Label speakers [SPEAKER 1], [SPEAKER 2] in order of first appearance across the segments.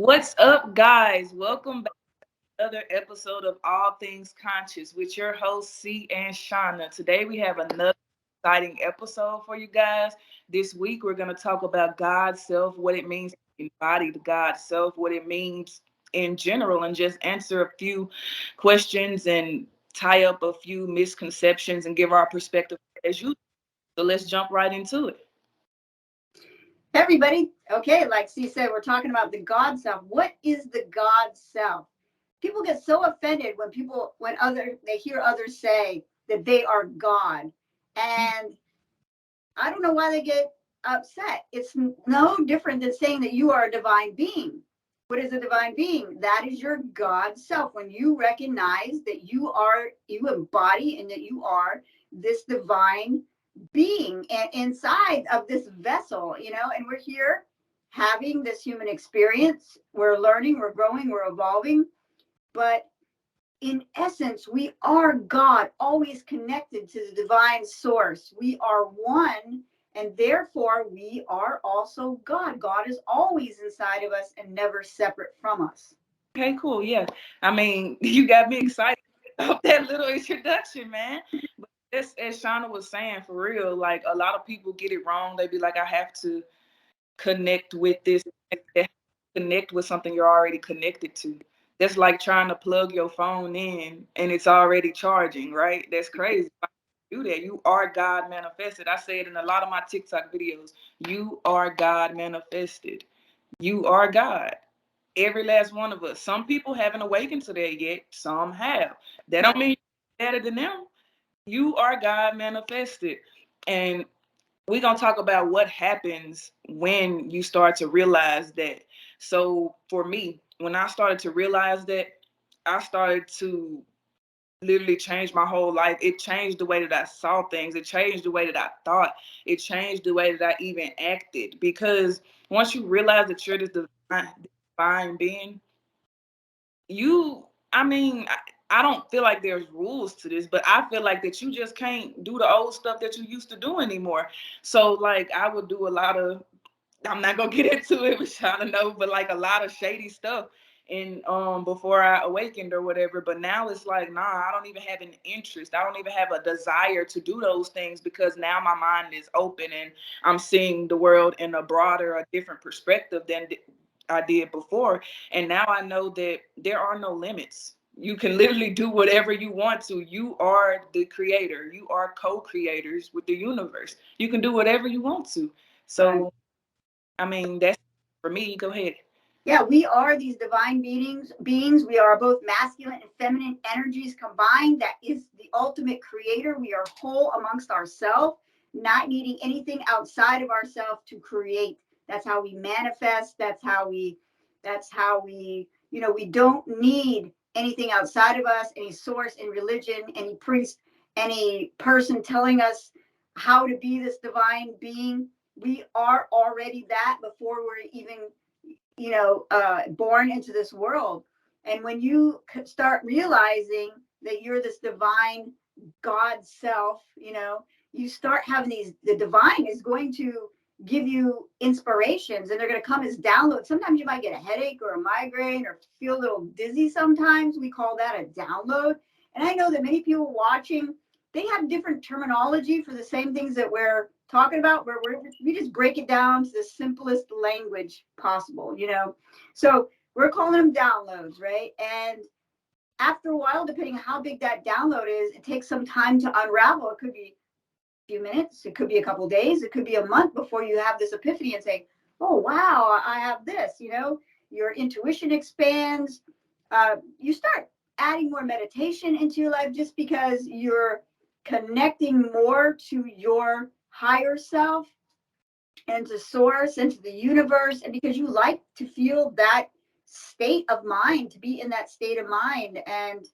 [SPEAKER 1] What's up, guys? Welcome back to another episode of All Things Conscious with your host, C and Shauna. Today, we have another exciting episode for you guys. This week, we're going to talk about God's self, what it means to embody the God's self, what it means in general, and just answer a few questions and tie up a few misconceptions and give our perspective as usual. So, let's jump right into it.
[SPEAKER 2] Hey everybody. Okay, like C said, we're talking about the God self. What is the God self? People get so offended when they hear others say that they are God. And I don't know why they get upset. It's no different than saying that you are a divine being. What is a divine being? That is your God self. When you recognize that you embody and that you are this divine being and inside of this vessel, and we're here having this human experience. We're learning, we're growing, we're evolving. But in essence, we are God, always connected to the divine source. We are one, and therefore we are also God. God is always inside of us and never separate from us.
[SPEAKER 1] Okay, cool. Yeah. I mean, you got me excited of that little introduction, man. But just as Shauna was saying, for real, like a lot of people get it wrong. They be like, I have to connect with this, connect with something you're already connected to. That's like trying to plug your phone in and it's already charging, right? That's crazy. Why do that? You are God manifested. I say it in a lot of my TikTok videos. You are God manifested. You are God. Every last one of us. Some people haven't awakened to that yet. Some have. That don't mean you're better than them. You are God manifested. And we're going to talk about what happens when you start to realize that. So for me, when I started to realize that, I started to literally change my whole life. It changed the way that I saw things. It changed the way that I thought. It changed the way that I even acted. Because once you realize that you're this divine being, I mean, I don't feel like there's rules to this, but I feel like that you just can't do the old stuff that you used to do anymore. So like I would do a lot of, I'm not gonna get into it with trying to know, but like a lot of shady stuff and before I awakened or whatever. But now it's like, nah, I don't even have an interest. I don't even have a desire to do those things because now my mind is open and I'm seeing the world in a broader, a different perspective than I did before. And now I know that there are no limits. You can literally do whatever you want to. You are the creator. You are co-creators with the universe. You can do whatever you want to.
[SPEAKER 2] Right.
[SPEAKER 1] So I mean, that's for me. Go ahead.
[SPEAKER 2] Yeah, we are these divine beings. We are both masculine and feminine energies combined. That is the ultimate creator. We are whole amongst ourselves, not needing anything outside of ourselves to create. That's how we manifest. That's how we, we don't need anything outside of us, any source, any religion, any priest, any person telling us how to be this divine being. We are already that before we're even born into this world. And when you start realizing that you're this divine God self, you start having the divine is going to give you inspirations and they're going to come as downloads. Sometimes you might get a headache or a migraine or feel a little dizzy. Sometimes we call that a download. And I know that many people watching, they have different terminology for the same things that we're talking about, where we just break it down to the simplest language possible. So we're calling them downloads, right? And after a while, depending on how big that download is, it takes some time to unravel. It could be a few minutes, it could be a couple of days, it could be a month before you have this epiphany and say, oh wow, I have this. Your intuition expands. You start adding more meditation into your life just because you're connecting more to your higher self and to source and to the universe, and because you like to feel that state of mind, to be in that state of mind. And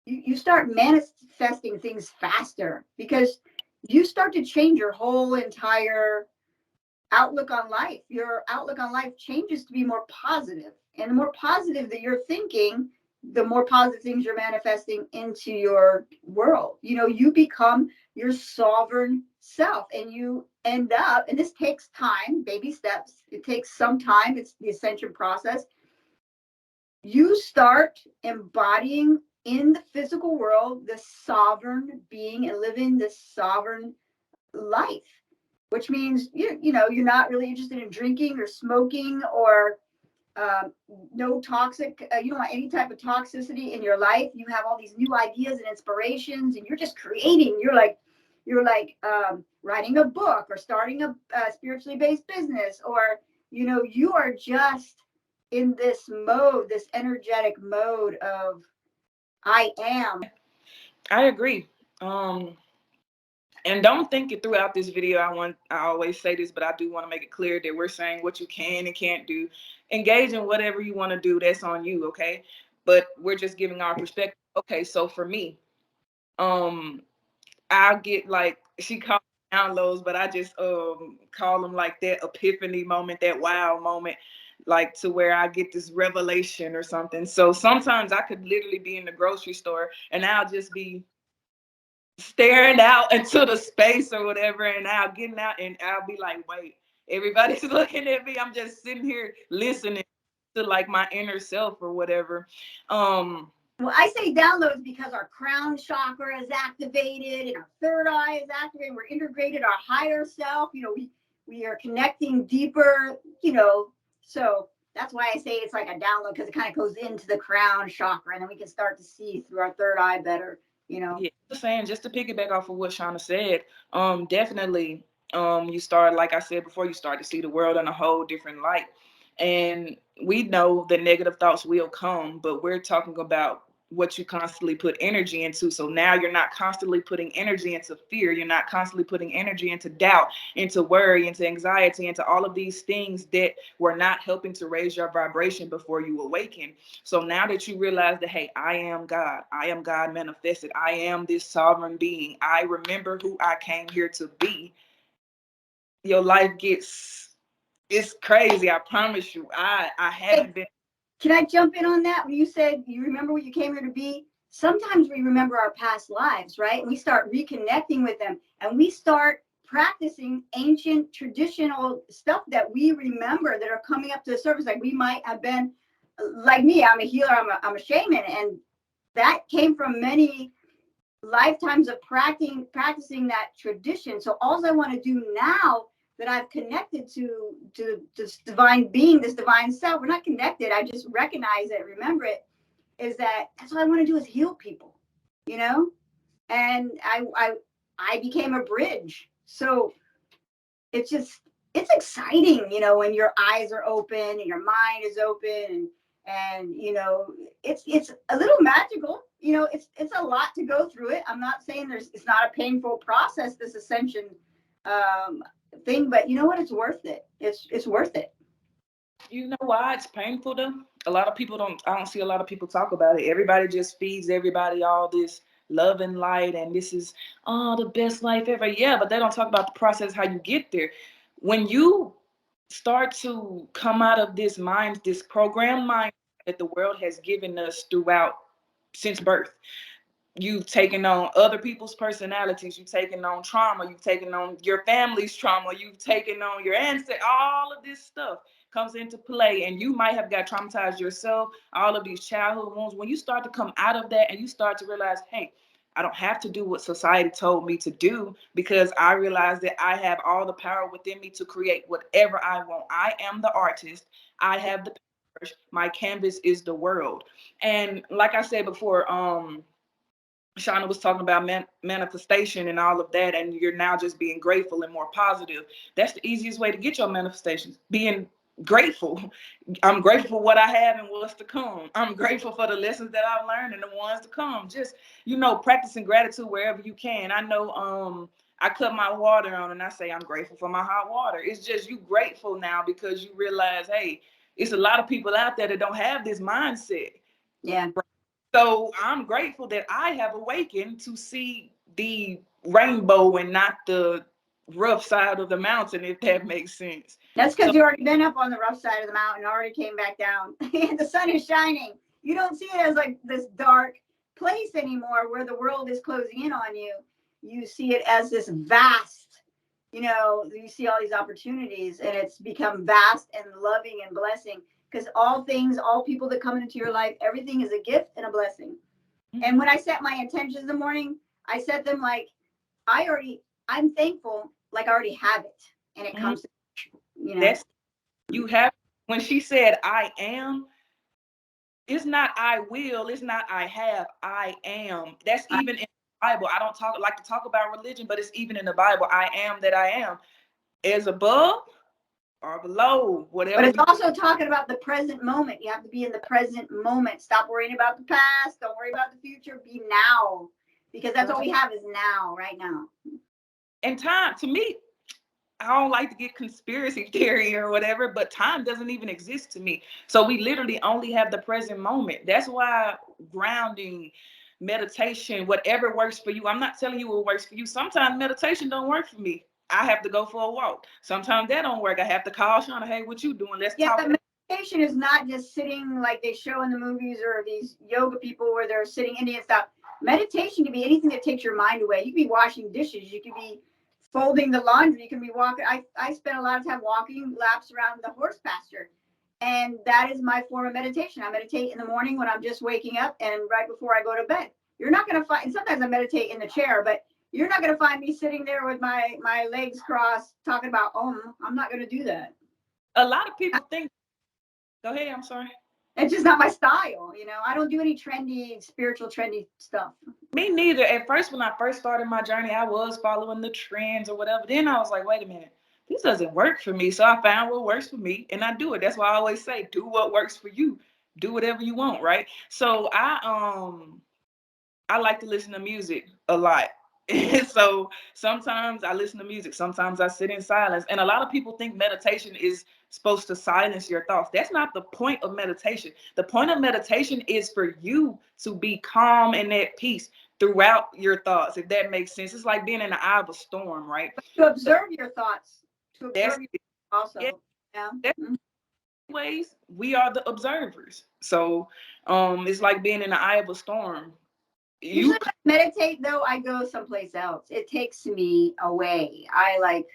[SPEAKER 2] you start manifesting things faster because you start to change your whole entire outlook on life. Your outlook on life changes to be more positive, and the more positive that you're thinking, the more positive things you're manifesting into your world. You know, you become your sovereign self, and you end up, and this takes time, baby steps. It takes some time. It's the ascension process. You start embodying in the physical world this sovereign being and living this sovereign life, which means you know, you're not really interested in drinking or smoking or um, no toxic, you don't want any type of toxicity in your life. You have all these new ideas and inspirations, and you're just creating. You're like writing a book or starting a spiritually based business, or you know, you are just in this mode, this energetic mode of I am.
[SPEAKER 1] I agree. Um, and don't think it throughout this video. I always say this, but I do want to make it clear that we're saying what you can and can't do. Engage in whatever you want to do. That's on you, okay? But we're just giving our perspective. Okay, so for me, um, I'll get like she called downloads, but I just call them like that epiphany moment, that wow moment, like to where I get this revelation or something. So sometimes I could literally be in the grocery store and I'll just be staring out into the space or whatever, and I'll getting out and I'll be like, wait, everybody's looking at me. I'm just sitting here listening to like my inner self or whatever. Um
[SPEAKER 2] Well, I say downloads because our crown chakra is activated and our third eye is activated. We're integrated our higher self. You know, we are connecting deeper. You know, so that's why I say it's like a download, because it kind of goes into the crown chakra, and then we can start to see through our third eye better. You know.
[SPEAKER 1] Yeah, just saying, just to piggyback off of what Shauna said, definitely, you start, like I said before, you start to see the world in a whole different light. And we know the negative thoughts will come, but we're talking about what you constantly put energy into. So now you're not constantly putting energy into fear. You're not constantly putting energy into doubt, into worry, into anxiety, into all of these things that were not helping to raise your vibration before you awaken. So now that you realize that, hey, I am God manifested, I am this sovereign being, I remember who I came here to be, your life gets, it's crazy. I promise you. I haven't been.
[SPEAKER 2] Can I jump in on that? When you said you remember what you came here to be, sometimes we remember our past lives, right? And we start reconnecting with them, and we start practicing ancient traditional stuff that we remember that are coming up to the surface. Like we might have been, like me, I'm a healer, I'm a shaman, and that came from many lifetimes of practicing that tradition. So all I want to do now that I've connected to this divine being, this divine self, we're not connected, I just recognize it, remember it, is that that's what I want to do, is heal people, you know. And I became a bridge. So it's just, it's exciting, you know, when your eyes are open and your mind is open, and you know, it's a little magical, you know. It's a lot to go through it. I'm not saying it's not a painful process, this ascension um thing, but you know what, it's worth it. It's worth it.
[SPEAKER 1] You know why it's painful though? A lot of people don't. I don't see a lot of people talk about it. Everybody just feeds everybody all this love and light, and this is the best life ever. Yeah, but they don't talk about the process how you get there. When you start to come out of this mind, this programmed mind that the world has given us throughout since birth, you've taken on other people's personalities, you've taken on trauma, you've taken on your family's trauma, you've taken on your ancestors, all of this stuff comes into play, and you might have got traumatized yourself, all of these childhood wounds. When you start to come out of that and you start to realize, hey, I don't have to do what society told me to do, because I realize that I have all the power within me to create whatever I want. I am the artist. I have the picture. My canvas is the world. And like I said before, Shauna was talking about manifestation and all of that, and you're now just being grateful and more positive. That's the easiest way to get your manifestations, being grateful. I'm grateful for what I have and what's to come. I'm grateful for the lessons that I've learned and the ones to come. Just, practicing gratitude wherever you can. I know I cut my water on and I say I'm grateful for my hot water. It's just, you grateful now because you realize, hey, it's a lot of people out there that don't have this mindset.
[SPEAKER 2] Yeah.
[SPEAKER 1] So I'm grateful that I have awakened to see the rainbow and not the rough side of the mountain, if that makes sense.
[SPEAKER 2] That's
[SPEAKER 1] So
[SPEAKER 2] because you already been up on the rough side of the mountain, already came back down. The sun is shining. You don't see it as like this dark place anymore where the world is closing in on you. You see it as this vast, you see all these opportunities, and it's become vast and loving and blessing, because all things, all people that come into your life, everything is a gift and a blessing. And when I set my intentions in the morning, I set them like I'm thankful, like I already have it, and it comes,
[SPEAKER 1] That's, you have, when she said I am, it's not I will, it's not I have, I am. That's even in the Bible. I don't like to talk about religion, but it's even in the Bible. I am that I am. As above or below, whatever.
[SPEAKER 2] But it's also talking about the present moment. You have to be in the present moment. Stop worrying about the past. Don't worry about the future. Be now. Because that's all we have is now, right now.
[SPEAKER 1] And time, to me, I don't like to get conspiracy theory or whatever, but time doesn't even exist to me. So we literally only have the present moment. That's why grounding, meditation, whatever works for you. I'm not telling you what works for you. Sometimes meditation don't work for me. I have to go for a walk. Sometimes that don't work. I have to call Shauna, hey, what you doing? Let's talk.
[SPEAKER 2] But meditation is not just sitting like they show in the movies or these yoga people where they're sitting Indian stuff. Meditation can be anything that takes your mind away. You can be washing dishes. You can be folding the laundry. You can be walking. I spend a lot of time walking laps around the horse pasture. And that is my form of meditation. I meditate in the morning when I'm just waking up and right before I go to bed. You're not going to find, and sometimes I meditate in the chair, but you're not going to find me sitting there with my legs crossed talking about, I'm not going to do that.
[SPEAKER 1] A lot of people think, go ahead, I'm sorry.
[SPEAKER 2] It's just not my style, I don't do any spiritual trendy stuff.
[SPEAKER 1] Me neither. At first, when I first started my journey, I was following the trends or whatever. Then I was like, wait a minute, this doesn't work for me. So I found what works for me and I do it. That's why I always say, do what works for you. Do whatever you want, right? So I like to listen to music a lot. So sometimes I listen to music, sometimes I sit in silence. And a lot of people think meditation is supposed to silence your thoughts. That's not the point of meditation. The point of meditation is for you to be calm and at peace throughout your thoughts, if that makes sense. It's like being in the eye of a storm, right?
[SPEAKER 2] But to observe your thoughts, to observe also. Yeah.
[SPEAKER 1] Ways we are the observers. So it's like being in the eye of a storm.
[SPEAKER 2] Usually when I meditate, though, I go someplace else. It takes me away. I like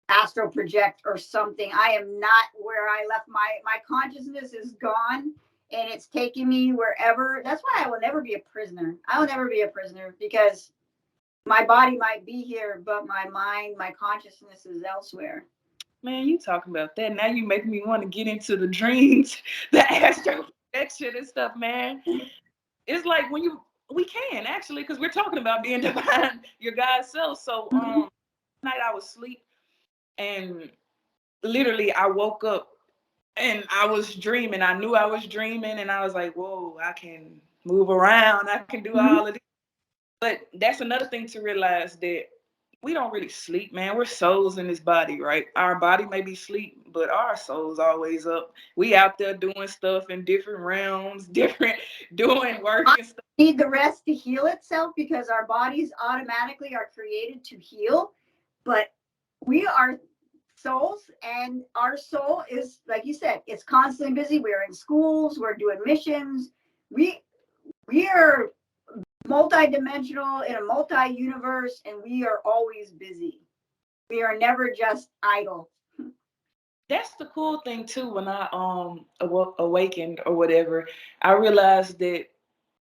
[SPEAKER 2] astral project or something. I am not where I left my consciousness is gone, and it's taking me wherever. That's why I will never be a prisoner. I will never be a prisoner, because my body might be here, but my mind, my consciousness is elsewhere.
[SPEAKER 1] Man, you talking about that. Now you make me want to get into the dreams, the astral projection and stuff, man. It's like we can actually, because we're talking about being divine, your God's self. So night I was asleep and literally I woke up and I was dreaming. I knew I was dreaming and I was like, whoa, I can move around. I can do all of this. But that's another thing to realize, that we don't really sleep, man. We're souls in this body, right? Our body may be asleep, but our soul's always up. We out there doing stuff in different realms, doing work and stuff.
[SPEAKER 2] Need the rest to heal itself, because our bodies automatically are created to heal. But we are souls, and our soul is, like you said, it's constantly busy. We're in schools, we're doing missions. We are multidimensional in a multi-universe, and we are always busy. We are never just idle.
[SPEAKER 1] That's the cool thing too. When I awakened or whatever, I realized that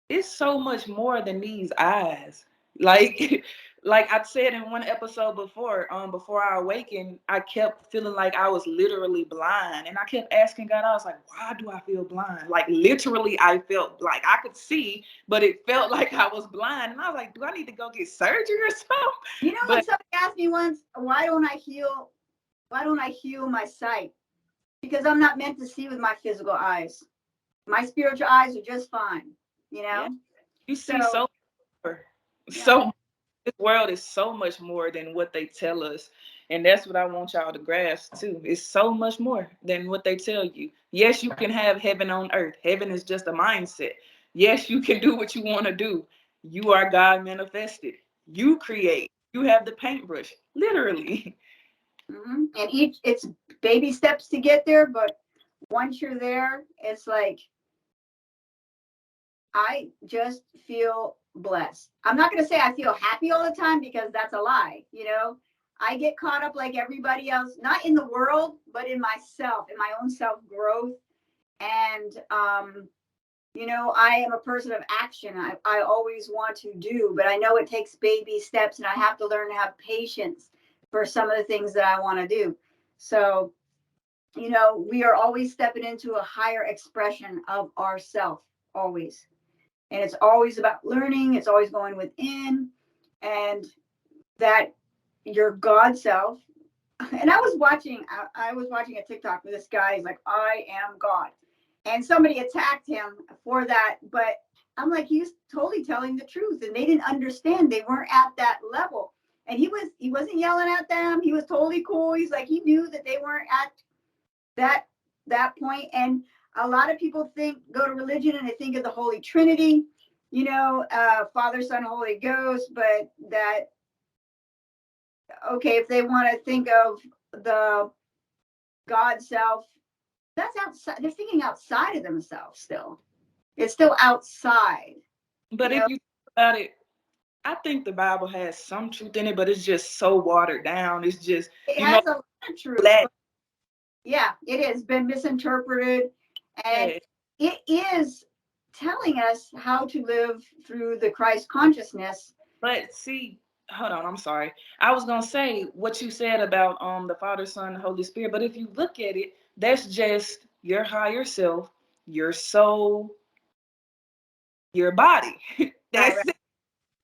[SPEAKER 1] it's so much more than these eyes. Like like I said in one episode before I awakened, I kept feeling like I was literally blind. And I kept asking God, I was like, why do I feel blind? Like literally I felt like I could see, but it felt like I was blind. And I was like, do I need to go get surgery or something?
[SPEAKER 2] When somebody asked me once, why don't I heal my sight? Because I'm not meant to see with my physical eyes. My spiritual eyes are just fine,
[SPEAKER 1] Yeah. You see so this world is so much more than what they tell us. And that's what I want y'all to grasp too. It's so much more than what they tell you. Yes, you can have heaven on earth. Heaven is just a mindset. Yes, you can do what you want to do. You are God manifested. You create. You have the paintbrush, literally.
[SPEAKER 2] Mm-hmm. And it's baby steps to get there, but once you're there, it's like I just feel blessed. I'm not going to say I feel happy all the time because that's a lie. I get caught up like everybody else, not in the world, but in myself, in my own self growth. And, I am a person of action. I always want to do, but I know it takes baby steps and I have to learn to have patience for some of the things that I want to do. So, we are always stepping into a higher expression of ourself, always. And it's always about learning. It's always going within, and that your God self. And I was watching a TikTok with this guy. He's like, I am God. And somebody attacked him for that. But I'm like, he's totally telling the truth. And they didn't understand. They weren't at that level. And he wasn't yelling at them. He was totally cool. He's like, he knew that they weren't at that point. And a lot of people go to religion and they think of the Holy Trinity, Father, Son, Holy Ghost, but that, okay, if they want to think of the God self, that's outside. They're thinking outside of themselves still. It's still outside.
[SPEAKER 1] But if you think about it, I think the Bible has some truth in it, but it's just so watered down. It's just,
[SPEAKER 2] It has a lot of truth.
[SPEAKER 1] that,
[SPEAKER 2] Yeah, it has been misinterpreted. And
[SPEAKER 1] yeah.
[SPEAKER 2] it is telling us how to live through the Christ consciousness.
[SPEAKER 1] But see, hold on, I'm sorry. I was gonna say what you said about the Father, Son, Holy Spirit, but if you look at it, that's just your higher self, your soul, your body.
[SPEAKER 2] Right,
[SPEAKER 1] That's
[SPEAKER 2] right.
[SPEAKER 1] it.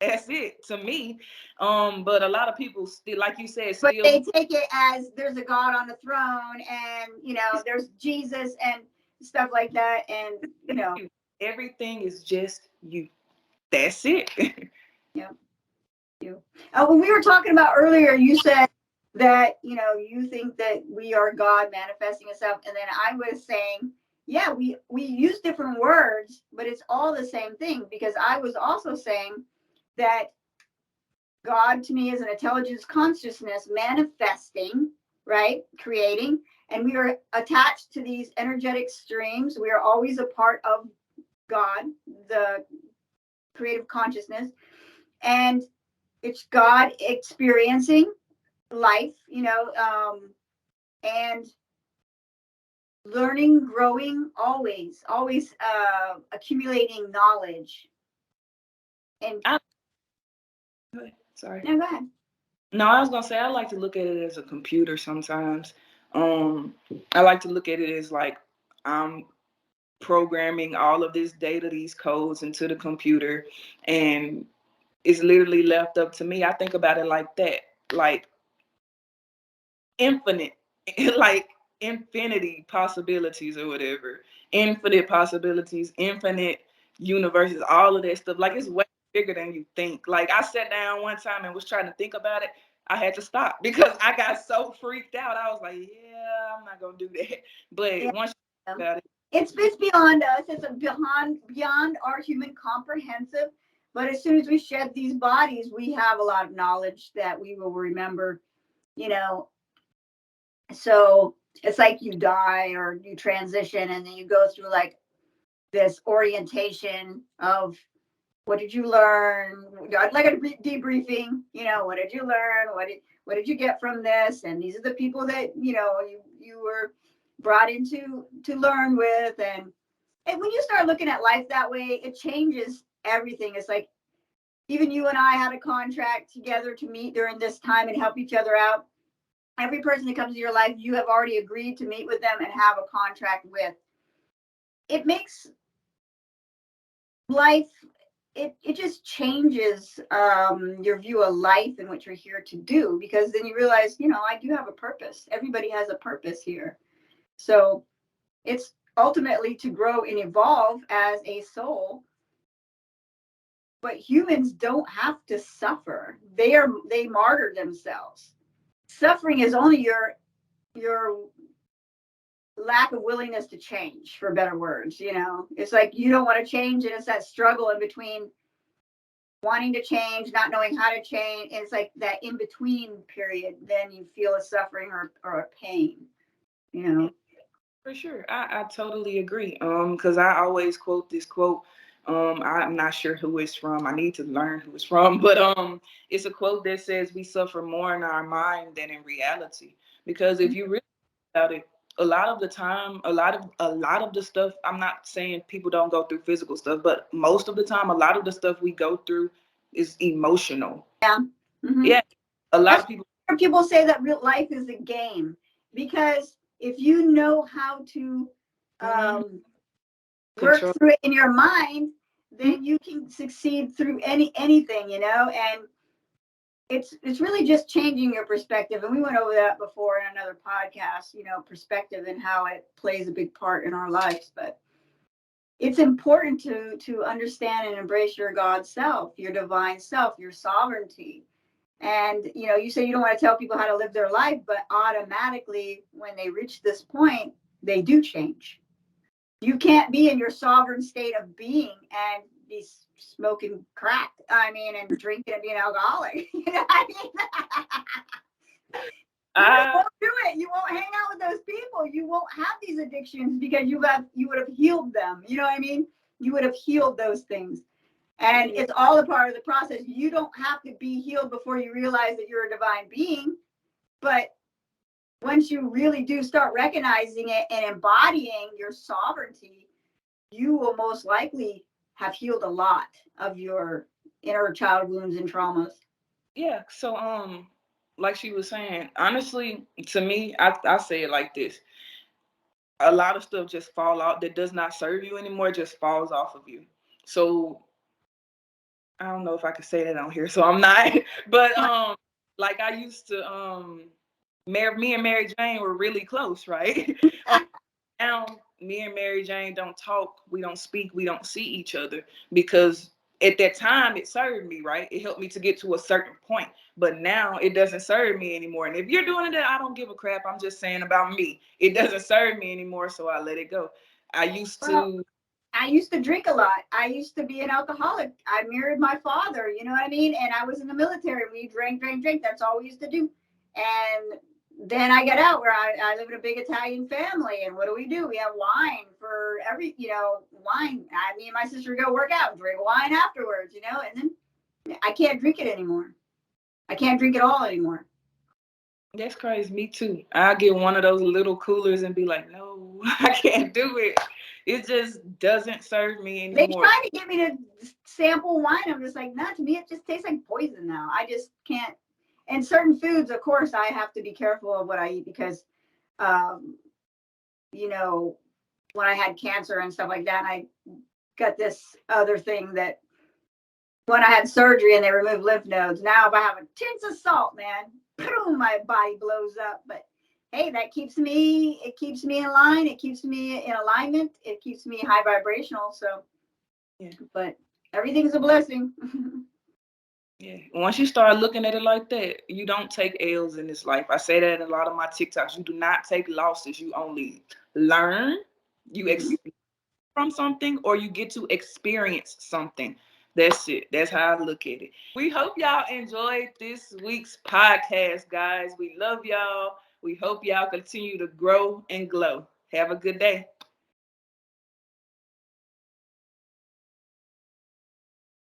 [SPEAKER 1] That's it to me. But a lot of people still, like you said,
[SPEAKER 2] But
[SPEAKER 1] still
[SPEAKER 2] they take it as there's a God on the throne and, there's Jesus and stuff like that. And,
[SPEAKER 1] everything is just you. That's it.
[SPEAKER 2] yeah. You. When we were talking about earlier, you said that you think that we are God manifesting Himself, and then I was saying, yeah, we use different words, but it's all the same thing. Because I was also saying that God to me is an intelligence consciousness manifesting, right, creating, and we are attached to these energetic streams. We are always a part of God, the creative consciousness, and it's God experiencing life, and learning, growing, always accumulating knowledge. And
[SPEAKER 1] I, sorry.
[SPEAKER 2] no, go ahead.
[SPEAKER 1] No, I was gonna say I like to look at it as a computer sometimes. Um, I like to look at it as like I'm programming all of this data, these codes into the computer, and it's literally left up to me. I think about it like that, like infinite, like infinity possibilities or whatever, infinite possibilities, infinite universes, all of that stuff. Like it's way bigger than you think. Like I sat down one time and was trying to think about it. I had to stop because I got so freaked out. I was like, yeah, I'm not gonna do that. But
[SPEAKER 2] Yeah.
[SPEAKER 1] once you think about it,
[SPEAKER 2] It's beyond us. It's beyond our human comprehensive. But as soon as we shed these bodies, we have a lot of knowledge that we will remember, you know. So it's like you die or you transition and then you go through like this orientation of what did you learn? I'd like a debriefing. What did you learn? What did you get from this? And these are the people that you were brought into to learn with. And when you start looking at life that way, it changes everything. It's like even you and I had a contract together to meet during this time and help each other out. Every person that comes into your life, you have already agreed to meet with them and have a contract with. It makes life, it just changes your view of life and what you're here to do, because then you realize, I do have a purpose. Everybody has a purpose here. So it's ultimately to grow and evolve as a soul. But humans don't have to suffer. They martyr themselves. Suffering is only your lack of willingness to change, for better words. It's like you don't want to change, and it's that struggle in between wanting to change, not knowing how to change. It's like that in between period. Then you feel a suffering or a pain. You know.
[SPEAKER 1] for sure, I totally agree. Because I always quote this quote. I'm not sure who it's from. I need to learn who it's from, but it's a quote that says we suffer more in our mind than in reality. Because if you really think about it, a lot of the time, a lot of the stuff. I'm not saying people don't go through physical stuff, but most of the time, a lot of the stuff we go through is emotional.
[SPEAKER 2] Yeah. Mm-hmm.
[SPEAKER 1] Yeah, a lot
[SPEAKER 2] That's
[SPEAKER 1] of people.
[SPEAKER 2] why people say that real life is a game, because if you know how to
[SPEAKER 1] Mhm.
[SPEAKER 2] work
[SPEAKER 1] Control.
[SPEAKER 2] through it in your mind, then you can succeed through anything, and it's really just changing your perspective. And we went over that before in another podcast, perspective and how it plays a big part in our lives. But it's important to understand and embrace your God self, your divine self, your sovereignty. And you say you don't want to tell people how to live their life, but automatically when they reach this point, they do change. You can't be in your sovereign state of being and be smoking crack, and drinking and being alcoholic. I mean? You just
[SPEAKER 1] I
[SPEAKER 2] won't do it. You won't hang out with those people. You won't have these addictions because you would have healed them. You know what I mean? You would have healed those things. And
[SPEAKER 1] yeah.
[SPEAKER 2] it's all a part of the process. You don't have to be healed before you realize that you're a divine being. But once you really do start recognizing it and embodying your sovereignty, you will most likely have healed a lot of your inner child wounds and traumas.
[SPEAKER 1] Yeah. So like she was saying, honestly, to me, I say it like this. A lot of stuff just fall out that does not serve you anymore, just falls off of you. So I don't know if I could say that on here, so I'm not. But like I used to me and Mary Jane were really close, right? Now me and Mary Jane don't talk, we don't speak, we don't see each other because at that time it served me, right? It helped me to get to a certain point. But now it doesn't serve me anymore. And if you're doing it, I don't give a crap. I'm just saying about me. It doesn't serve me anymore, so I let it go. I used
[SPEAKER 2] Well,
[SPEAKER 1] to
[SPEAKER 2] I used to drink a lot. I used to be an alcoholic. I mirrored my father, you know what I mean? And I was in the military. We drank, drank, drink. That's all we used to do. And then I got out where I live in a big Italian family. And what do? We have wine for wine. Me and my sister go work out and drink wine afterwards, and then I can't drink it anymore. I can't drink it all anymore.
[SPEAKER 1] That's crazy. Me too. I'll get one of those little coolers and be like, no, I can't do it. It just doesn't serve me
[SPEAKER 2] They
[SPEAKER 1] anymore.
[SPEAKER 2] try to get me to sample wine. I'm just like, not to me. It just tastes like poison now. I just can't. And certain foods, of course, I have to be careful of what I eat because, um, you know, when I had cancer and stuff like that, I got this other thing that when I had surgery and they removed lymph nodes, now if I have a tinge of salt, man, boom, my body blows up. But hey, it keeps me in line. It keeps me in alignment. It keeps me high vibrational. So,
[SPEAKER 1] Yeah.
[SPEAKER 2] but everything's a blessing.
[SPEAKER 1] Yeah. Once you start looking at it like that, you don't take L's in this life. I say that in a lot of my TikToks. You do not take losses. You only learn, you from something, or you get to experience something. That's it. That's how I look at it. We hope y'all enjoyed this week's podcast, guys. We love y'all. We hope y'all continue to grow and glow. Have a good day.